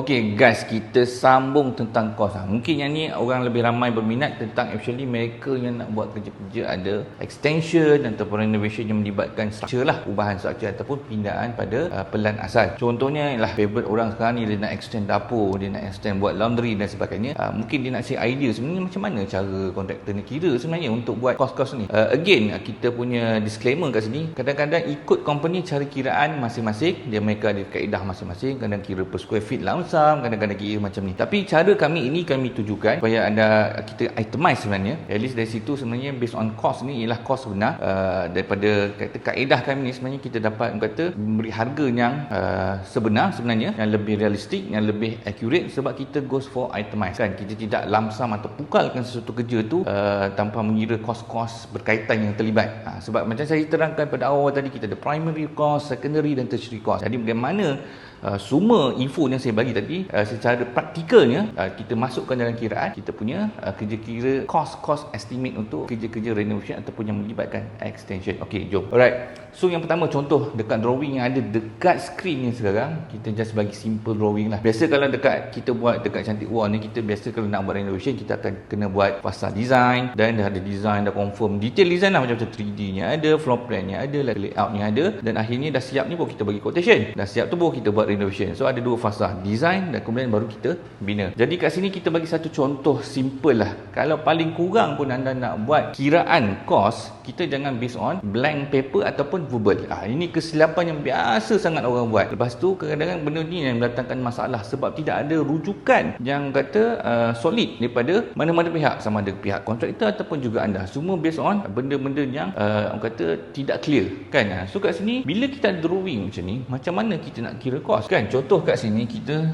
Okey guys, kita sambung tentang kos. Mungkin yang ni orang lebih ramai berminat tentang actually mereka yang nak buat kerja-kerja ada extension ataupun renovation yang melibatkan structure lah, perubahan structure ataupun pindahan pada pelan asal. Contohnya lah favorite orang sekarang ni, dia nak extend dapur, dia nak extend buat laundry dan sebagainya. Mungkin dia nak share idea sebenarnya macam mana cara kontraktor ni kira sebenarnya untuk buat kos-kos ni. Again, kita punya disclaimer kat sini, kadang-kadang ikut company cara kiraan masing-masing, dia mereka ada kaedah masing-masing, kadang kira per square feet lah, kadang-kadang kira macam ni. Tapi cara kami ini kami tujukan supaya anda kita itemize sebenarnya. At least dari situ sebenarnya based on cost ni ialah cost sebenar. Daripada kata kaedah kami ni sebenarnya kita dapat kata memberi harga yang sebenarnya, yang lebih realistik, yang lebih accurate, sebab kita goes for itemize kan. Kita tidak lamsam atau pukalkan sesuatu kerja tu tanpa mengira kos-kos berkaitan yang terlibat. Sebab macam saya terangkan pada awal tadi, kita ada primary cost, secondary dan tertiary cost. Jadi bagaimana semua info yang saya bagi tadi secara praktikalnya kita masukkan dalam kiraan kita punya kerja-kira cost estimate untuk kerja-kerja renovation ataupun yang melibatkan extension. Okey, jom. Alright. So yang pertama, contoh dekat drawing yang ada dekat skrin ni sekarang, kita just bagi simple drawing lah. Biasa kalau dekat kita buat dekat Cantik Wall ni, kita biasa kalau nak buat renovation kita akan kena buat fasad design, dan dah ada design, dah confirm detail design lah, macam 3D nya ada, floor plan nya ada, layout nya ada, dan akhirnya dah siap ni baru kita bagi quotation. Dah siap tu baru kita buat renovation. So ada dua fasa, design dan kemudian baru kita bina. Jadi kat sini kita bagi satu contoh simple lah. Kalau paling kurang pun anda nak buat kiraan kos, kita jangan based on blank paper ataupun verbal. Ini kesilapan yang biasa sangat orang buat. Lepas tu kadang-kadang benda ni yang mendatangkan masalah sebab tidak ada rujukan yang kata solid daripada mana-mana pihak, sama ada pihak kontraktor ataupun juga anda. Semua based on benda-benda yang orang kata tidak clear kan. So kat sini bila kita ada drawing macam ni, macam mana kita nak kira kos kan. Contoh kat sini kita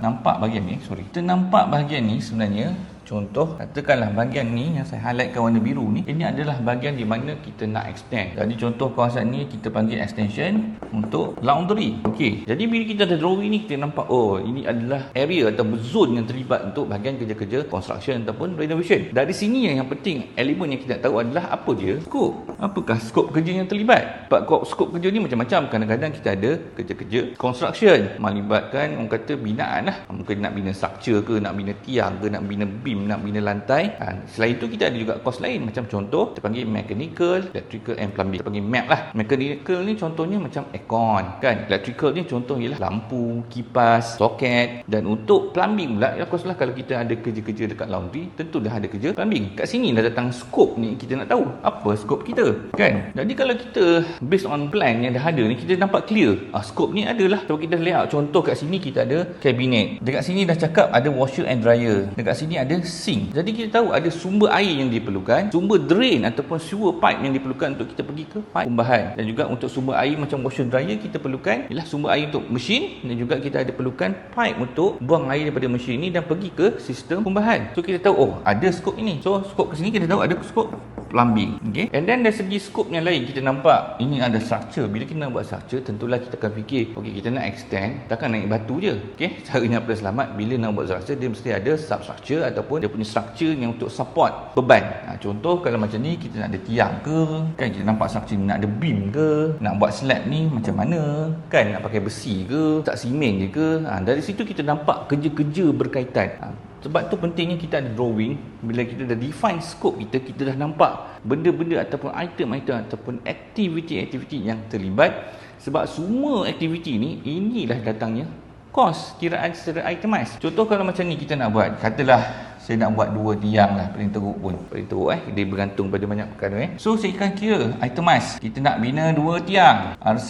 nampak bahagian ni, kita nampak bahagian ni sebenarnya. Contoh, katakanlah bahagian ni yang saya highlightkan warna biru ni, ini adalah bahagian di mana kita nak extend. Jadi contoh kawasan ni kita panggil extension untuk laundry. Okey. Jadi bila kita ada drawing ni, kita nampak oh ini adalah area atau zone yang terlibat untuk bahagian kerja-kerja construction ataupun renovation. Dari sini yang penting, elemen yang kita tahu adalah apa dia? Skop. Apakah skop kerja yang terlibat? Sebab skop kerja ni macam-macam. Kadang-kadang kita ada kerja-kerja construction melibatkan orang kata binaan lah. Mungkin nak bina structure ke, nak bina tiang ke, nak bina beam, nak bina lantai. Selain itu kita ada juga kos lain, macam contoh kita panggil mechanical, electrical and plumbing. Kita panggil MEP lah. Mechanical ni contohnya macam aircon kan. Electrical ni contoh ialah lampu, kipas, soket. Dan untuk plumbing pula, of course lah, kalau kita ada kerja-kerja dekat laundry, tentu dah ada kerja plumbing. Kat sini dah datang skop ni, kita nak tahu apa skop kita kan. Jadi kalau kita based on plan yang dah ada ni, kita nampak clear skop ni adalah. Kalau kita lihat contoh kat sini, kita ada kabinet. Dekat sini dah cakap ada washer and dryer. Dekat sini ada sink. Jadi kita tahu ada sumber air yang diperlukan, sumber drain ataupun sewer pipe yang diperlukan untuk kita pergi ke pipe pembahan. Dan juga untuk sumber air macam washer dryer, kita perlukan ialah sumber air untuk mesin, dan juga kita ada perlukan pipe untuk buang air daripada mesin ni dan pergi ke sistem pembahan. So kita tahu oh ada skop ini. So skop ke sini kita tahu ada skop plumbing. Okay. And then dari segi skop yang lain, kita nampak ini ada structure. Bila kita nak buat structure, tentulah kita akan fikir okey, kita nak extend, takkan naik batu je. Okey, caranya apa selamat, bila nak buat structure dia mesti ada substructure ataupun dia punya structure yang untuk support beban. Contoh kalau macam ni, kita nak ada tiang ke kan, kita nampak structure ni nak ada beam ke, nak buat slab ni macam mana kan, nak pakai besi ke, tak simen je ke. Dari situ kita nampak kerja-kerja berkaitan. Sebab tu pentingnya kita ada drawing. Bila kita dah define scope kita dah nampak benda-benda ataupun item-item ataupun aktiviti-aktiviti yang terlibat. Sebab semua aktiviti ni, inilah datangnya kos kiraan secara itemized. Contoh kalau macam ni kita nak buat, katalah saya nak buat 2 tiang lah, paling teruk pun. Paling teruk dia bergantung pada banyak perkara So saya akan kira itemized. Kita nak bina 2 tiang, RC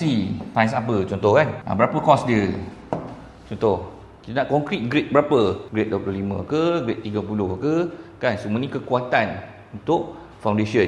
size apa contoh kan. Berapa kos dia? Contoh kita nak konkret grade berapa? Grade 25 ke, grade 30 ke kan. Semua ni kekuatan untuk foundation.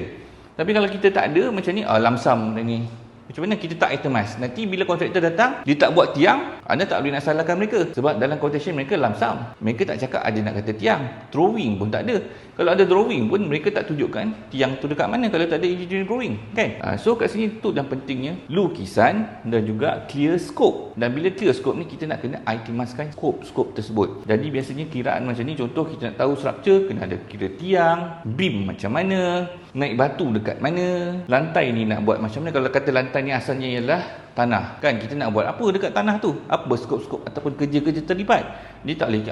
Tapi kalau kita tak ada macam ni, lamsam ni, macam mana kita tak itemize? Nanti bila kontraktor datang, dia tak buat tiang, anda tak boleh nak salahkan mereka. Sebab dalam quotation mereka lamsam. Mereka tak cakap ada nak kata tiang. Drawing pun tak ada. Kalau ada drawing pun mereka tak tunjukkan tiang tu dekat mana kalau tak ada engineering drawing kan. So kat sini tu dan pentingnya lukisan dan juga clear scope. Dan bila clear scope ni, kita nak kena itemizekan scope tersebut. Jadi biasanya kiraan macam ni, contoh kita nak tahu structure, kena ada kira tiang, beam macam mana, naik batu dekat mana, lantai ni nak buat macam mana. Kalau kata lantai ni asalnya ialah tanah kan, kita nak buat apa dekat tanah tu, apa skop-skop ataupun kerja-kerja terlibat. Dia tak boleh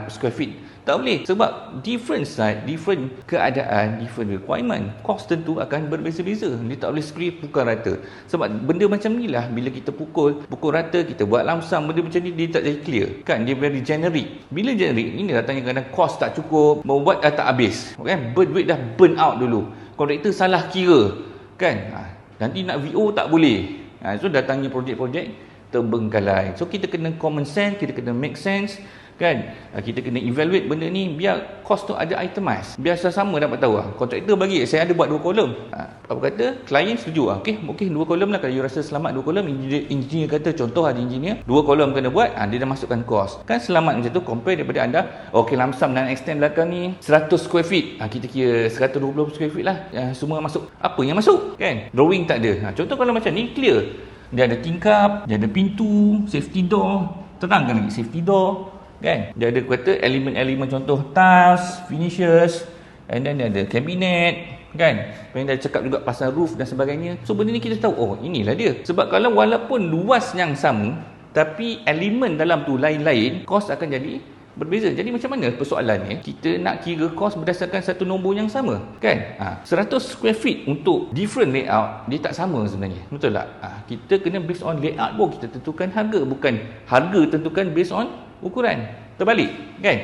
square feet, tak boleh, sebab different site, different keadaan, different requirement, cost tentu akan berbeza-beza. Dia tak boleh script pukul rata, sebab benda macam ni lah, bila kita pukul rata, kita buat lamsam, benda macam ni dia tak jadi clear kan, dia very generic. Bila generic ini datangnya kadang cost tak cukup, mau buat dah tak habis kan, duit dah burn out dulu, kontraktor salah kira kan, nanti nak VO tak boleh. So datangnya projek-projek terbengkalai. So kita kena common sense, kita kena make sense kan, kita kena evaluate benda ni biar cost tu ada itemized, biar sama dapat tahu kontraktor bagi saya ada buat 2 kolom, apa kata klien setuju, okey 2 kolom lah, kalau you rasa selamat 2 kolom, engineer kata, contoh ada engineer 2 kolom kena buat, dia dah masukkan cost kan, selamat macam tu compare daripada anda okey lamsam dan extend belakang ni 100 square feet, kita kira 120 square feet lah, semua masuk, apa yang masuk kan, drawing tak ada. Contoh kalau macam ni clear, dia ada tingkap, dia ada pintu, safety door, terangkan lagi safety door kan, dia ada kata elemen-elemen contoh tiles, finishes, and then dia ada cabinet kan, yang dah cakap juga pasal roof dan sebagainya. So benda ni kita tahu, inilah dia. Sebab kalau walaupun luas yang sama tapi elemen dalam tu lain-lain, kos akan jadi berbeza. Jadi macam mana persoalannya, kita nak kira kos berdasarkan satu nombor yang sama kan, 100 square feet untuk different layout, dia tak sama sebenarnya, betul tak? Kita kena based on layout pun kita tentukan harga, bukan harga tentukan based on ukuran, terbalik kan.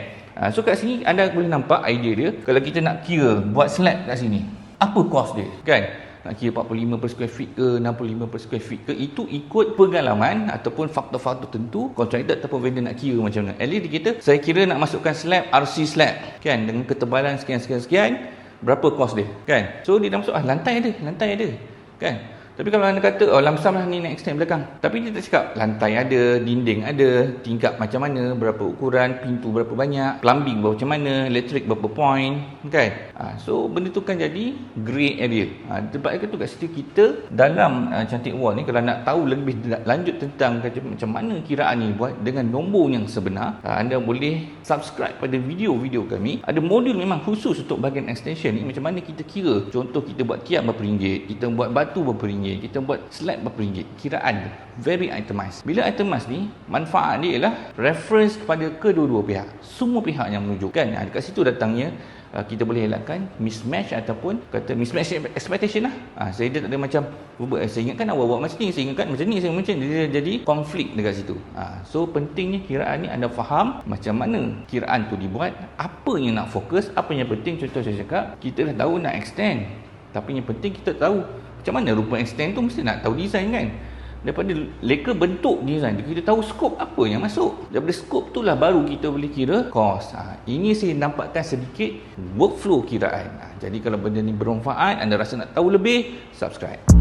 So kat sini anda boleh nampak idea dia. Kalau kita nak kira buat slab kat sini, apa kos dia kan, nak kira 45 per square feet ke 65 per square feet ke, itu ikut pengalaman ataupun faktor-faktor tentu kontraktor ataupun vendor nak kira macam mana. At least dia kata, saya kira nak masukkan slab, RC slab kan, dengan ketebalan sekian-sekian, berapa kos dia kan. So dia dah masuk, lantai ada kan. Tapi kalau anda kata lamsam lah ni nak extend belakang, tapi dia tak cakap lantai ada, dinding ada, tingkap macam mana, berapa ukuran, pintu berapa banyak, plumbing berapa macam mana, elektrik berapa point kan. So benda tu kan jadi grey area. Sebab itu kat situ kita dalam Cantik Wall ni, kalau nak tahu lebih lanjut tentang macam mana kiraan ni buat dengan nombor yang sebenar, anda boleh subscribe pada video-video kami. Ada modul memang khusus untuk bahagian extension ni, macam mana kita kira. Contoh kita buat tiap berapa ringgit, kita buat batu berapa ringgit, kita buat slab berapa ringgit, kiraan very itemized. Bila itemized ni, manfaat dia ialah reference kepada kedua-dua pihak, semua pihak yang menunjukkan. Dekat situ datangnya kita boleh elakkan mismatch ataupun kata mismatch expectation lah. Saya tak ada macam saya ingatkan awak buat macam ni, saya ingatkan macam ni, saya macam ni, dia jadi konflik dekat situ. So pentingnya kiraan ni anda faham macam mana kiraan tu dibuat, apa yang nak fokus, apa yang penting. Contoh saya cakap, kita dah tahu nak extend, tapi yang penting kita tahu macam mana rupa extend tu, mesti nak tahu design kan. Daripada leka bentuk design, kita tahu skop apa yang masuk. Daripada skop tu lah baru kita boleh kira cost. Ini saya nampakkan sedikit workflow kiraan. Jadi kalau benda ni bermanfaat, anda rasa nak tahu lebih, subscribe.